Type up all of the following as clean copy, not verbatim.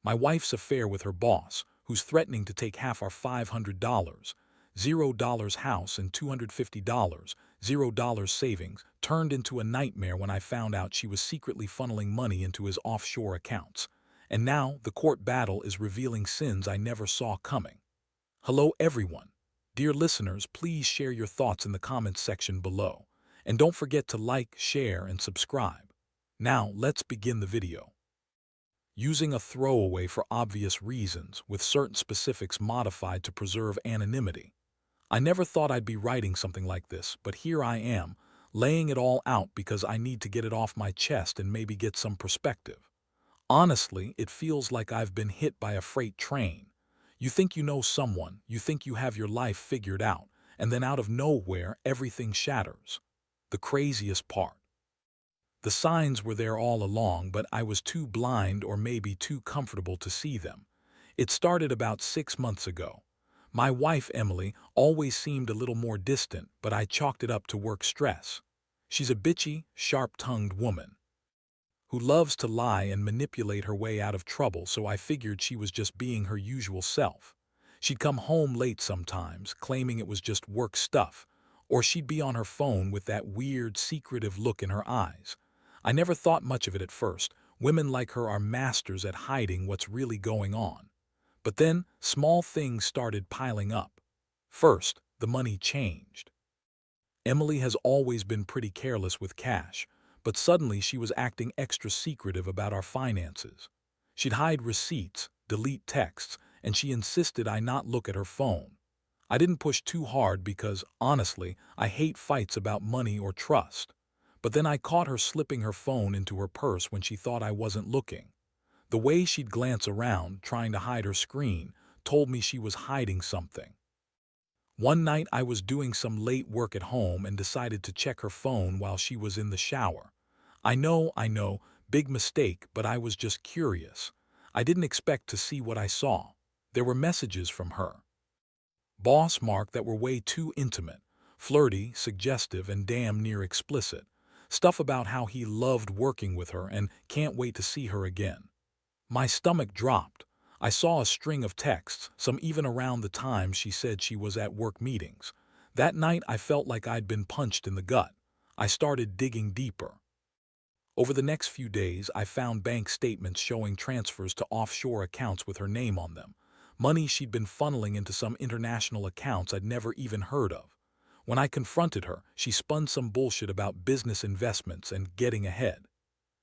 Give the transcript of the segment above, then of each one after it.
My wife's affair with her boss, who's threatening to take half our $500, $0 house and $250, $0 savings, turned into a nightmare when I found out she was secretly funneling money into his offshore accounts. And now the court battle is revealing sins I never saw coming. Hello everyone. Dear listeners, please share your thoughts in the comments section below. And don't forget to like, share, and subscribe. Now, let's begin the video. Using a throwaway for obvious reasons, with certain specifics modified to preserve anonymity. I never thought I'd be writing something like this, but here I am, laying it all out because I need to get it off my chest and maybe get some perspective. Honestly, it feels like I've been hit by a freight train. You think you know someone, you think you have your life figured out, and then out of nowhere, everything shatters. The craziest part. The signs were there all along, but I was too blind or maybe too comfortable to see them. It started about 6 months ago. My wife, Emily, always seemed a little more distant, but I chalked it up to work stress. She's a bitchy, sharp-tongued woman who loves to lie and manipulate her way out of trouble, so I figured she was just being her usual self. She'd come home late sometimes, claiming it was just work stuff, or she'd be on her phone with that weird, secretive look in her eyes. I never thought much of it at first. Women like her are masters at hiding what's really going on. But then, small things started piling up. First, the money changed. Emily has always been pretty careless with cash, but suddenly she was acting extra secretive about our finances. She'd hide receipts, delete texts, and she insisted I not look at her phone. I didn't push too hard because, honestly, I hate fights about money or trust. But then I caught her slipping her phone into her purse when she thought I wasn't looking. The way she'd glance around, trying to hide her screen, told me she was hiding something. One night I was doing some late work at home and decided to check her phone while she was in the shower. I know, big mistake, but I was just curious. I didn't expect to see what I saw. There were messages from her boss Mark that were way too intimate, flirty, suggestive, and damn near explicit. Stuff about how he loved working with her and can't wait to see her again. My stomach dropped. I saw a string of texts, some even around the time she said she was at work meetings. That night I felt like I'd been punched in the gut. I started digging deeper. Over the next few days, I found bank statements showing transfers to offshore accounts with her name on them. Money she'd been funneling into some international accounts I'd never even heard of. When I confronted her, she spun some bullshit about business investments and getting ahead.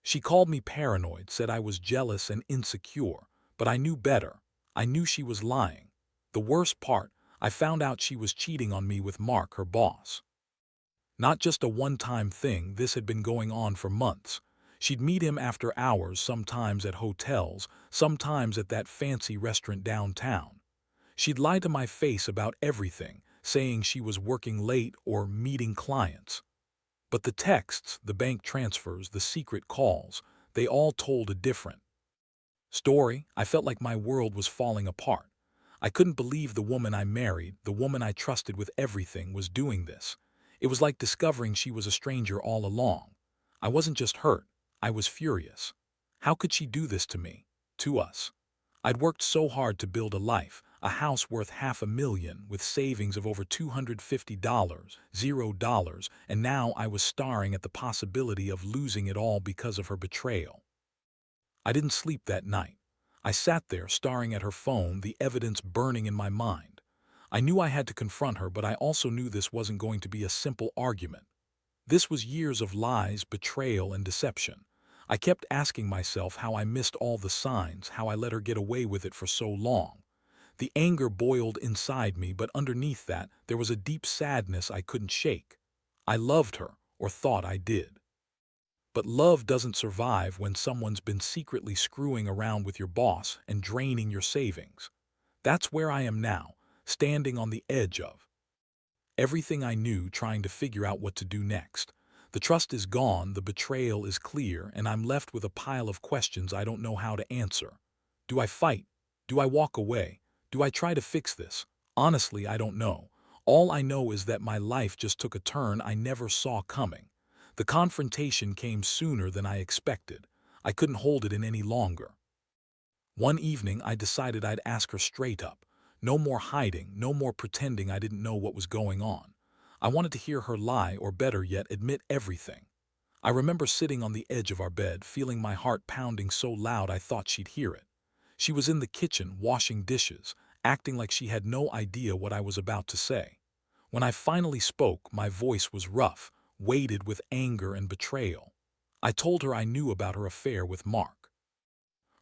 She called me paranoid, said I was jealous and insecure, but I knew better. I knew she was lying. The worst part, I found out she was cheating on me with Mark, her boss. Not just a one-time thing, this had been going on for months. She'd meet him after hours, sometimes at hotels, sometimes at that fancy restaurant downtown. She'd lie to my face about everything, saying she was working late or meeting clients. But the texts, the bank transfers, the secret calls, they all told a different story. I felt like my world was falling apart. I couldn't believe the woman I married, the woman I trusted with everything, was doing this. It was like discovering she was a stranger all along. I wasn't just hurt, I was furious. How could she do this to me? To us? I'd worked so hard to build a life, a house worth $500,000 with savings of over $250, $0, and now I was staring at the possibility of losing it all because of her betrayal. I didn't sleep that night. I sat there staring at her phone, the evidence burning in my mind. I knew I had to confront her, but I also knew this wasn't going to be a simple argument. This was years of lies, betrayal, and deception. I kept asking myself how I missed all the signs, how I let her get away with it for so long. The anger boiled inside me, but underneath that, there was a deep sadness I couldn't shake. I loved her, or thought I did. But love doesn't survive when someone's been secretly screwing around with your boss and draining your savings. That's where I am now, standing on the edge of everything I knew, trying to figure out what to do next. The trust is gone, the betrayal is clear, and I'm left with a pile of questions I don't know how to answer. Do I fight? Do I walk away? Do I try to fix this? Honestly, I don't know. All I know is that my life just took a turn I never saw coming. The confrontation came sooner than I expected. I couldn't hold it in any longer. One evening, I decided I'd ask her straight up. No more hiding, no more pretending I didn't know what was going on. I wanted to hear her lie, or better yet, admit everything. I remember sitting on the edge of our bed, feeling my heart pounding so loud I thought she'd hear it. She was in the kitchen, washing dishes, acting like she had no idea what I was about to say. When I finally spoke, my voice was rough, weighted with anger and betrayal. I told her I knew about her affair with Mark.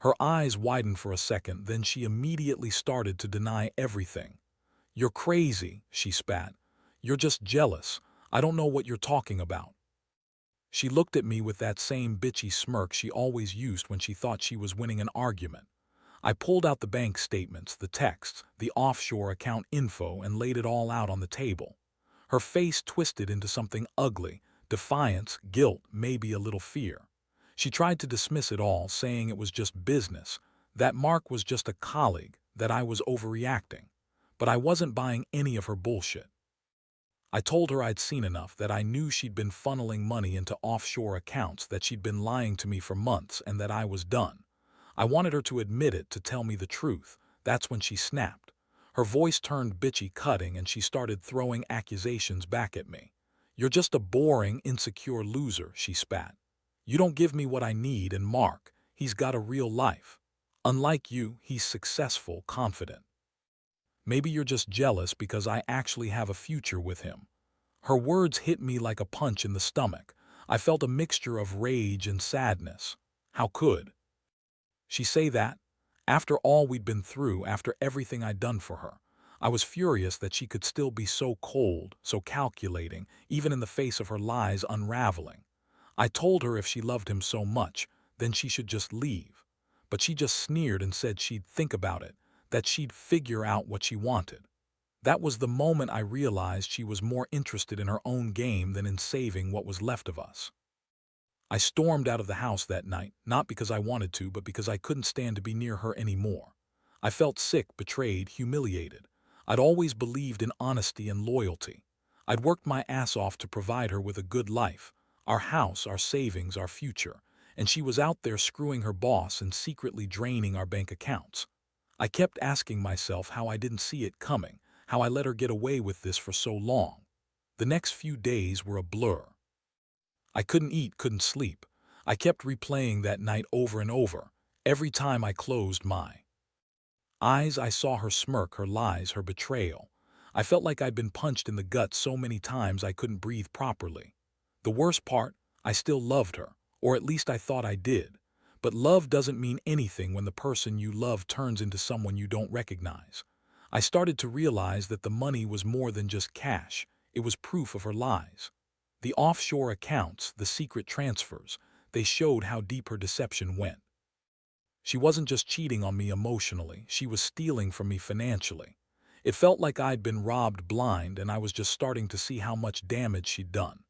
Her eyes widened for a second, then she immediately started to deny everything. "You're crazy," she spat. "You're just jealous. I don't know what you're talking about." She looked at me with that same bitchy smirk she always used when she thought she was winning an argument. I pulled out the bank statements, the texts, the offshore account info, and laid it all out on the table. Her face twisted into something ugly: defiance, guilt, maybe a little fear. She tried to dismiss it all, saying it was just business, that Mark was just a colleague, that I was overreacting. But I wasn't buying any of her bullshit. I told her I'd seen enough, that I knew she'd been funneling money into offshore accounts, that she'd been lying to me for months, and that I was done. I wanted her to admit it, to tell me the truth. That's when she snapped. Her voice turned bitchy, cutting, and she started throwing accusations back at me. "You're just a boring, insecure loser," she spat. "You don't give me what I need, and Mark, he's got a real life. Unlike you, he's successful, confident. Maybe you're just jealous because I actually have a future with him." Her words hit me like a punch in the stomach. I felt a mixture of rage and sadness. How could she say that? After all we'd been through, after everything I'd done for her. I was furious that she could still be so cold, so calculating, even in the face of her lies unraveling. I told her if she loved him so much, then she should just leave. But she just sneered and said she'd think about it, that she'd figure out what she wanted. That was the moment I realized she was more interested in her own game than in saving what was left of us. I stormed out of the house that night, not because I wanted to, but because I couldn't stand to be near her anymore. I felt sick, betrayed, humiliated. I'd always believed in honesty and loyalty. I'd worked my ass off to provide her with a good life, our house, our savings, our future, and she was out there screwing her boss and secretly draining our bank accounts. I kept asking myself how I didn't see it coming, how I let her get away with this for so long. The next few days were a blur. I couldn't eat, couldn't sleep. I kept replaying that night over and over. Every time I closed my eyes, I saw her smirk, her lies, her betrayal. I felt like I'd been punched in the gut so many times I couldn't breathe properly. The worst part, I still loved her, or at least I thought I did. But love doesn't mean anything when the person you love turns into someone you don't recognize. I started to realize that the money was more than just cash. It was proof of her lies. The offshore accounts, the secret transfers, they showed how deep her deception went. She wasn't just cheating on me emotionally, she was stealing from me financially. It felt like I'd been robbed blind, and I was just starting to see how much damage she'd done.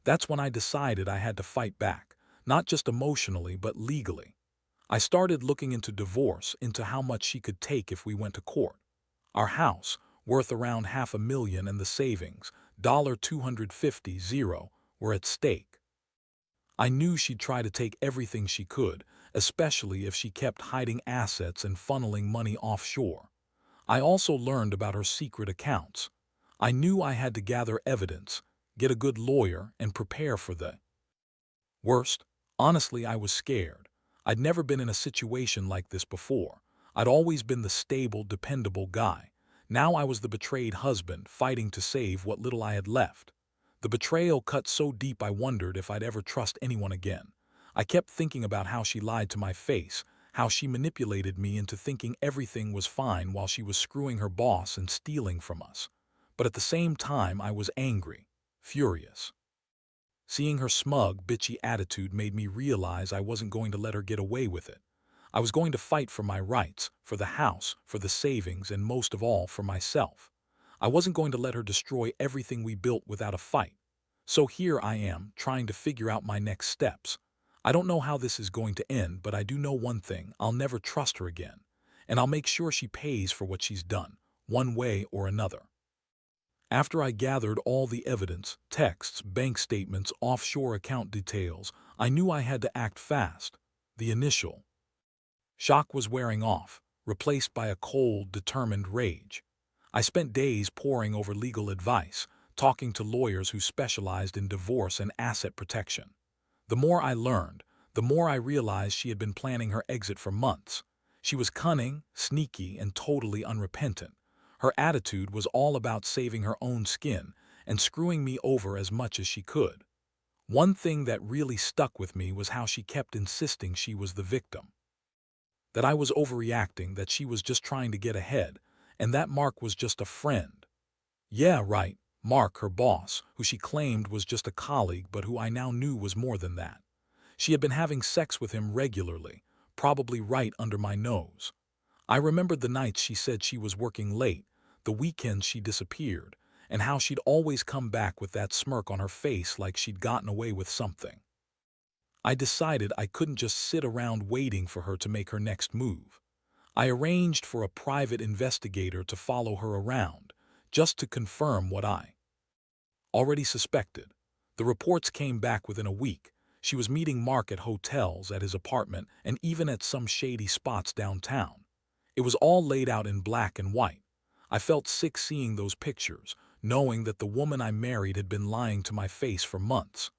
That's when I decided I had to fight back, not just emotionally but legally. I started looking into divorce, into how much she could take if we went to court. Our house, worth around $500,000, and the savings, $250,000, were at stake. I knew she'd try to take everything she could, especially if she kept hiding assets and funneling money offshore. I also learned about her secret accounts. I knew I had to gather evidence, get a good lawyer, and prepare for the worst. Honestly, I was scared. I'd never been in a situation like this before. I'd always been the stable, dependable guy. Now I was the betrayed husband, fighting to save what little I had left. The betrayal cut so deep I wondered if I'd ever trust anyone again. I kept thinking about how she lied to my face, how she manipulated me into thinking everything was fine while she was screwing her boss and stealing from us. But at the same time, I was angry, furious. Seeing her smug, bitchy attitude made me realize I wasn't going to let her get away with it. I was going to fight for my rights, for the house, for the savings, and most of all, for myself. I wasn't going to let her destroy everything we built without a fight. So here I am, trying to figure out my next steps. I don't know how this is going to end, but I do know one thing: I'll never trust her again. And I'll make sure she pays for what she's done, one way or another. After I gathered all the evidence, texts, bank statements, offshore account details, I knew I had to act fast. The initial Shock was wearing off, replaced by a cold, determined rage. I spent days poring over legal advice, talking to lawyers who specialized in divorce and asset protection. The more I learned, the more I realized she had been planning her exit for months. She was cunning, sneaky, and totally unrepentant. Her attitude was all about saving her own skin and screwing me over as much as she could. One thing that really stuck with me was how she kept insisting she was the victim, that I was overreacting, that she was just trying to get ahead, and that Mark was just a friend. Yeah, right, Mark, her boss, who she claimed was just a colleague but who I now knew was more than that. She had been having sex with him regularly, probably right under my nose. I remembered the nights she said she was working late, the weekends she disappeared, and how she'd always come back with that smirk on her face like she'd gotten away with something. I decided I couldn't just sit around waiting for her to make her next move. I arranged for a private investigator to follow her around, just to confirm what I already suspected. The reports came back within a week. She was meeting Mark at hotels, at his apartment, and even at some shady spots downtown. It was all laid out in black and white. I felt sick seeing those pictures, knowing that the woman I married had been lying to my face for months.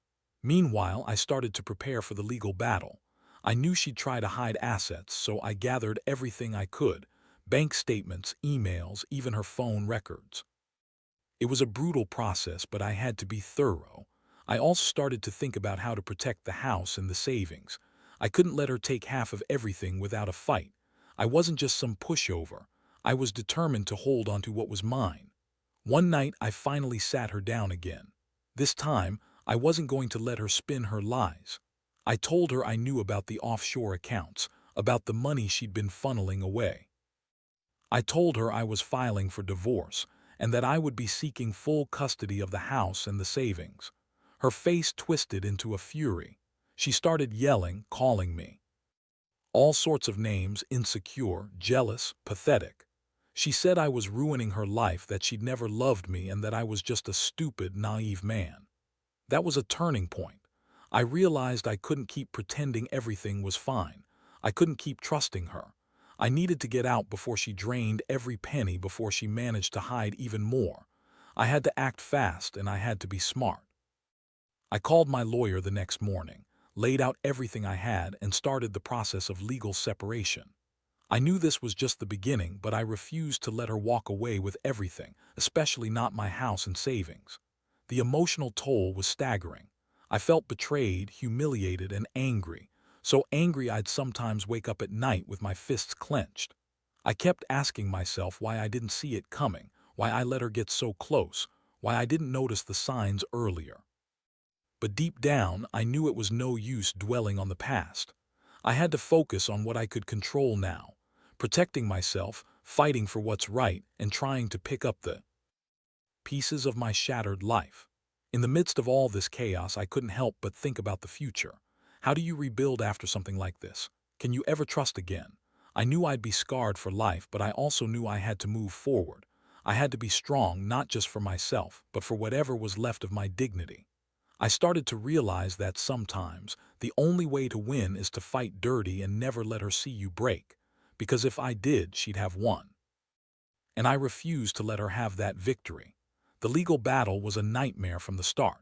Meanwhile, I started to prepare for the legal battle. I knew she'd try to hide assets, so I gathered everything I could: bank statements, emails, even her phone records. It was a brutal process, but I had to be thorough. I also started to think about how to protect the house and the savings. I couldn't let her take half of everything without a fight. I wasn't just some pushover. I was determined to hold on to what was mine. One night, I finally sat her down again. This time, I wasn't going to let her spin her lies. I told her I knew about the offshore accounts, about the money she'd been funneling away. I told her I was filing for divorce, and that I would be seeking full custody of the house and the savings. Her face twisted into a fury. She started yelling, calling me all sorts of names: insecure, jealous, pathetic. She said I was ruining her life, that she'd never loved me, and that I was just a stupid, naive man. That was a turning point. I realized I couldn't keep pretending everything was fine. I couldn't keep trusting her. I needed to get out before she drained every penny, before she managed to hide even more. I had to act fast, and I had to be smart. I called my lawyer the next morning, laid out everything I had, and started the process of legal separation. I knew this was just the beginning, but I refused to let her walk away with everything, especially not my house and savings. The emotional toll was staggering. I felt betrayed, humiliated, and angry. So angry I'd sometimes wake up at night with my fists clenched. I kept asking myself why I didn't see it coming, why I let her get so close, why I didn't notice the signs earlier. But deep down, I knew it was no use dwelling on the past. I had to focus on what I could control now: protecting myself, fighting for what's right, and trying to pick up the pieces of my shattered life. In the midst of all this chaos, I couldn't help but think about the future. How do you rebuild after something like this? Can you ever trust again? I knew I'd be scarred for life, but I also knew I had to move forward. I had to be strong, not just for myself, but for whatever was left of my dignity. I started to realize that sometimes the only way to win is to fight dirty and never let her see you break. Because if I did, she'd have won. And I refused to let her have that victory. The legal battle was a nightmare from the start.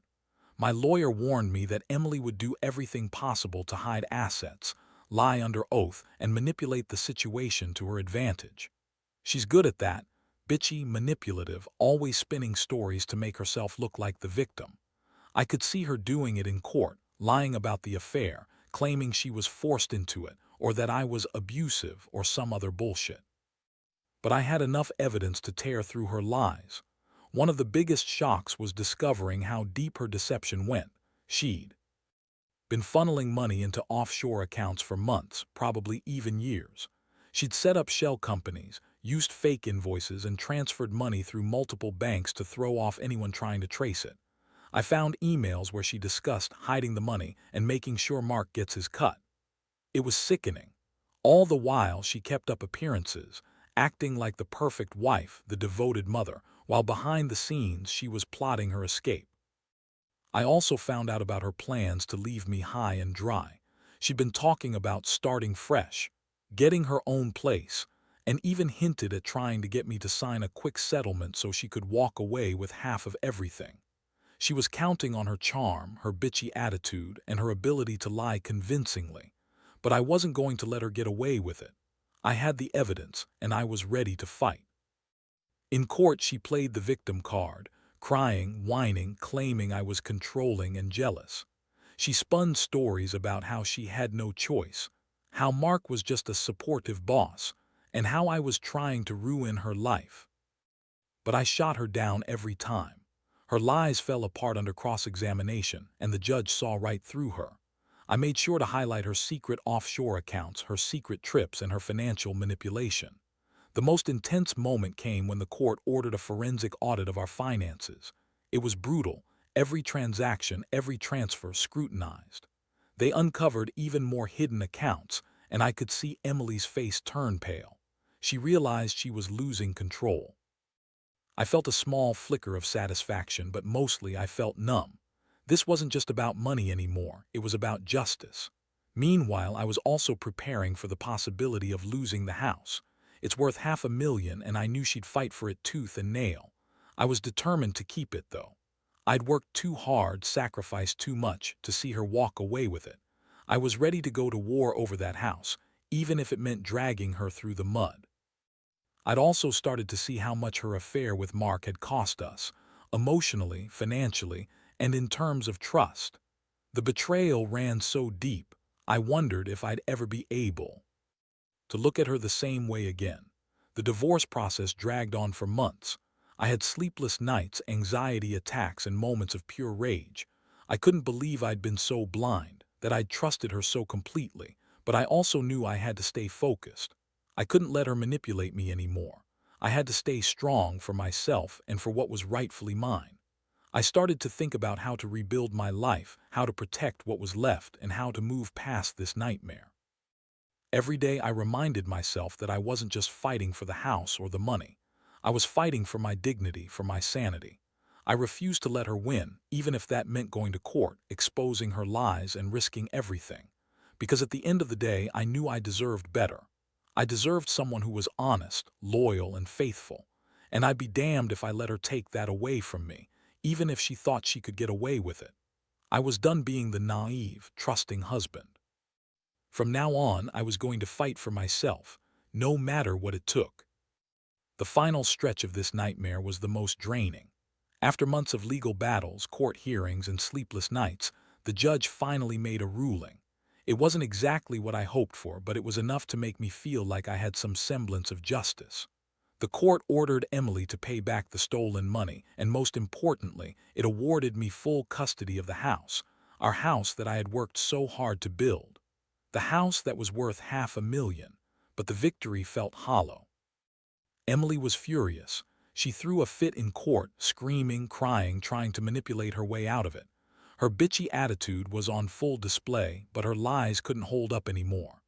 My lawyer warned me that Emily would do everything possible to hide assets, lie under oath, and manipulate the situation to her advantage. She's good at that: bitchy, manipulative, always spinning stories to make herself look like the victim. I could see her doing it in court, lying about the affair, claiming she was forced into it, or that I was abusive, or some other bullshit. But I had enough evidence to tear through her lies. One of the biggest shocks was discovering how deep her deception went. She'd been funneling money into offshore accounts for months, probably even years. She'd set up shell companies, used fake invoices, and transferred money through multiple banks to throw off anyone trying to trace it. I found emails where she discussed hiding the money and making sure Mark gets his cut. It was sickening. All the while, she kept up appearances, acting like the perfect wife, the devoted mother, while behind the scenes she was plotting her escape. I also found out about her plans to leave me high and dry. She'd been talking about starting fresh, getting her own place, and even hinted at trying to get me to sign a quick settlement so she could walk away with half of everything. She was counting on her charm, her bitchy attitude, and her ability to lie convincingly. But I wasn't going to let her get away with it. I had the evidence, and I was ready to fight. In court, she played the victim card, crying, whining, claiming I was controlling and jealous. She spun stories about how she had no choice, how Mark was just a supportive boss, and how I was trying to ruin her life. But I shot her down every time. Her lies fell apart under cross-examination, and the judge saw right through her. I made sure to highlight her secret offshore accounts, her secret trips, and her financial manipulation. The most intense moment came when the court ordered a forensic audit of our finances. It was brutal, every transaction, every transfer scrutinized. They uncovered even more hidden accounts, and I could see Emily's face turn pale. She realized she was losing control. I felt a small flicker of satisfaction, but mostly I felt numb. This wasn't just about money anymore, it was about justice. Meanwhile, I was also preparing for the possibility of losing the house. It's worth $500,000, and I knew she'd fight for it tooth and nail. I was determined to keep it, though. I'd worked too hard, sacrificed too much, to see her walk away with it. I was ready to go to war over that house, even if it meant dragging her through the mud. I'd also started to see how much her affair with Mark had cost us, emotionally, financially, and in terms of trust. The betrayal ran so deep, I wondered if I'd ever be able to look at her the same way again. The divorce process dragged on for months. I had sleepless nights, anxiety attacks, and moments of pure rage. I couldn't believe I'd been so blind, that I'd trusted her so completely, but I also knew I had to stay focused. I couldn't let her manipulate me anymore. I had to stay strong for myself and for what was rightfully mine. I started to think about how to rebuild my life, how to protect what was left, and how to move past this nightmare. Every day I reminded myself that I wasn't just fighting for the house or the money. I was fighting for my dignity, for my sanity. I refused to let her win, even if that meant going to court, exposing her lies, and risking everything. Because at the end of the day, I knew I deserved better. I deserved someone who was honest, loyal, and faithful. And I'd be damned if I let her take that away from me, even if she thought she could get away with it. I was done being the naive, trusting husband. From now on, I was going to fight for myself, no matter what it took. The final stretch of this nightmare was the most draining. After months of legal battles, court hearings, and sleepless nights, the judge finally made a ruling. It wasn't exactly what I hoped for, but it was enough to make me feel like I had some semblance of justice. The court ordered Emily to pay back the stolen money, and most importantly, it awarded me full custody of the house, our house that I had worked so hard to build. The house that was worth $500,000, but the victory felt hollow. Emily was furious. She threw a fit in court, screaming, crying, trying to manipulate her way out of it. Her bitchy attitude was on full display, but her lies couldn't hold up anymore.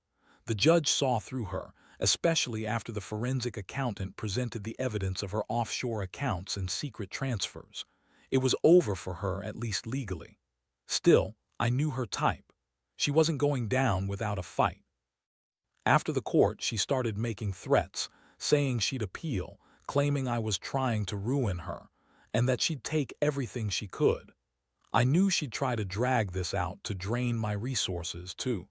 The judge saw through her, especially after the forensic accountant presented the evidence of her offshore accounts and secret transfers. It was over for her, at least legally. Still, I knew her type. She wasn't going down without a fight. After the court, she started making threats, saying she'd appeal, claiming I was trying to ruin her, and that she'd take everything she could. I knew she'd try to drag this out, to drain my resources, to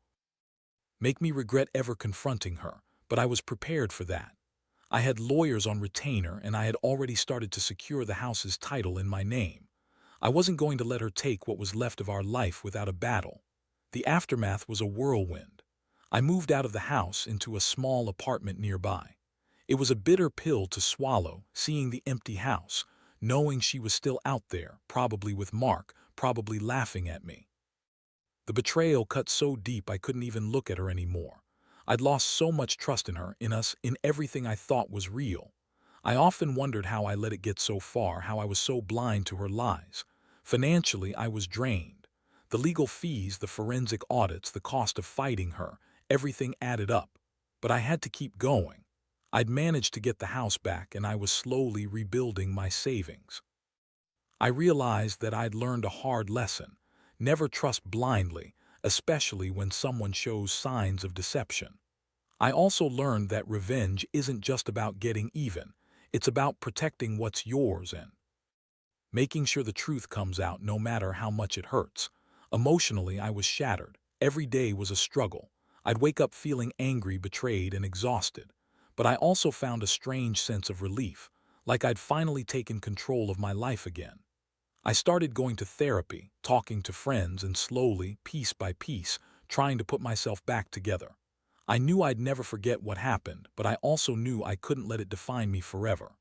make me regret ever confronting her, but I was prepared for that. I had lawyers on retainer, and I had already started to secure the house's title in my name. I wasn't going to let her take what was left of our life without a battle. The aftermath was a whirlwind. I moved out of the house into a small apartment nearby. It was a bitter pill to swallow, seeing the empty house, knowing she was still out there, probably with Mark, probably laughing at me. The betrayal cut so deep I couldn't even look at her anymore. I'd lost so much trust in her, in us, in everything I thought was real. I often wondered how I let it get so far, how I was so blind to her lies. Financially, I was drained. The legal fees, the forensic audits, the cost of fighting her, everything added up. But I had to keep going. I'd managed to get the house back, and I was slowly rebuilding my savings. I realized that I'd learned a hard lesson. Never trust blindly, especially when someone shows signs of deception. I also learned that revenge isn't just about getting even, it's about protecting what's yours and making sure the truth comes out no matter how much it hurts. Emotionally, I was shattered. Every day was a struggle. I'd wake up feeling angry, betrayed, and exhausted. But I also found a strange sense of relief, like I'd finally taken control of my life again. I started going to therapy, talking to friends, and slowly, piece by piece, trying to put myself back together. I knew I'd never forget what happened, but I also knew I couldn't let it define me forever.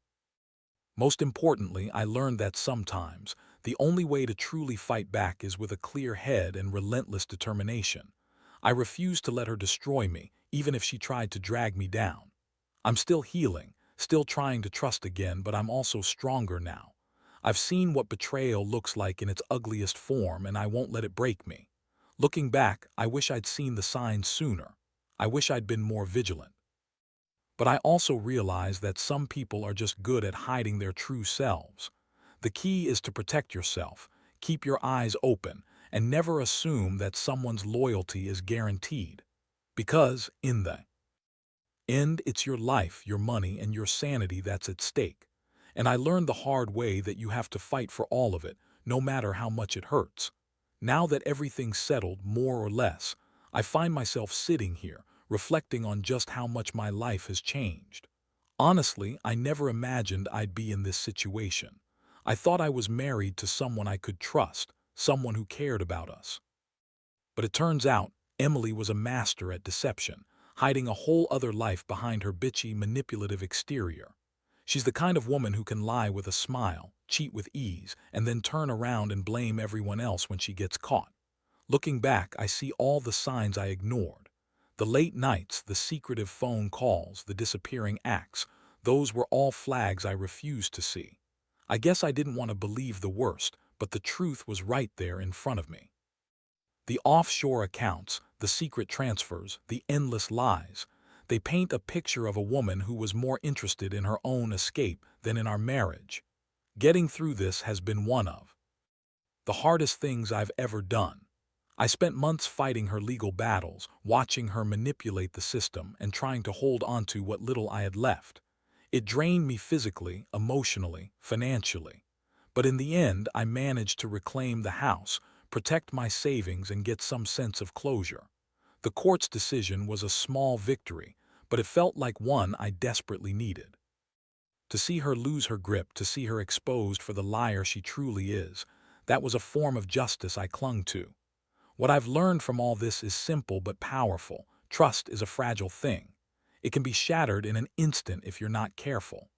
Most importantly, I learned that sometimes, the only way to truly fight back is with a clear head and relentless determination. I refused to let her destroy me, even if she tried to drag me down. I'm still healing, still trying to trust again, but I'm also stronger now. I've seen what betrayal looks like in its ugliest form, and I won't let it break me. Looking back, I wish I'd seen the signs sooner. I wish I'd been more vigilant. But I also realize that some people are just good at hiding their true selves. The key is to protect yourself, keep your eyes open, and never assume that someone's loyalty is guaranteed. Because, in the end, it's your life, your money, and your sanity that's at stake. And I learned the hard way that you have to fight for all of it, no matter how much it hurts. Now that everything's settled, more or less, I find myself sitting here, reflecting on just how much my life has changed. Honestly, I never imagined I'd be in this situation. I thought I was married to someone I could trust, someone who cared about us. But it turns out, Emily was a master at deception, hiding a whole other life behind her bitchy, manipulative exterior. She's the kind of woman who can lie with a smile, cheat with ease, and then turn around and blame everyone else when she gets caught. Looking back, I see all the signs I ignored. The late nights, the secretive phone calls, the disappearing acts, those were all flags I refused to see. I guess I didn't want to believe the worst, but the truth was right there in front of me. The offshore accounts, the secret transfers, the endless lies, they paint a picture of a woman who was more interested in her own escape than in our marriage. Getting through this has been one of the hardest things I've ever done. I spent months fighting her legal battles, watching her manipulate the system, and trying to hold onto what little I had left. It drained me physically, emotionally, financially. But in the end, I managed to reclaim the house, protect my savings, and get some sense of closure. The court's decision was a small victory, but it felt like one I desperately needed. To see her lose her grip, to see her exposed for the liar she truly is, that was a form of justice I clung to. What I've learned from all this is simple but powerful. Trust is a fragile thing. It can be shattered in an instant if you're not careful.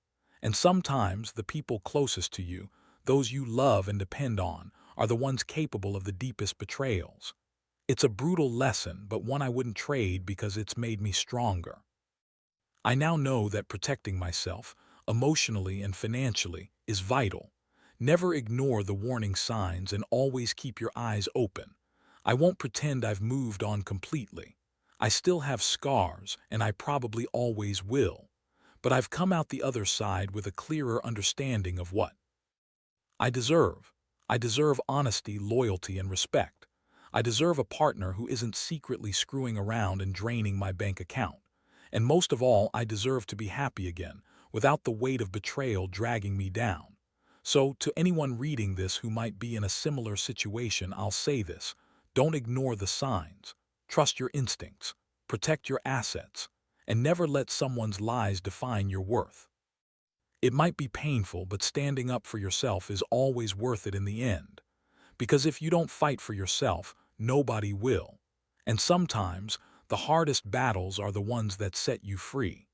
And sometimes the people closest to you, those you love and depend on, are the ones capable of the deepest betrayals. It's a brutal lesson, but one I wouldn't trade because it's made me stronger. I now know that protecting myself, emotionally and financially, is vital. Never ignore the warning signs and always keep your eyes open. I won't pretend I've moved on completely. I still have scars, and I probably always will. But I've come out the other side with a clearer understanding of what I deserve. I deserve honesty, loyalty, and respect. I deserve a partner who isn't secretly screwing around and draining my bank account. And most of all, I deserve to be happy again, without the weight of betrayal dragging me down. So, to anyone reading this who might be in a similar situation, I'll say this: don't ignore the signs. Trust your instincts. Protect your assets. And never let someone's lies define your worth. It might be painful, but standing up for yourself is always worth it in the end. Because if you don't fight for yourself, nobody will. And sometimes, the hardest battles are the ones that set you free.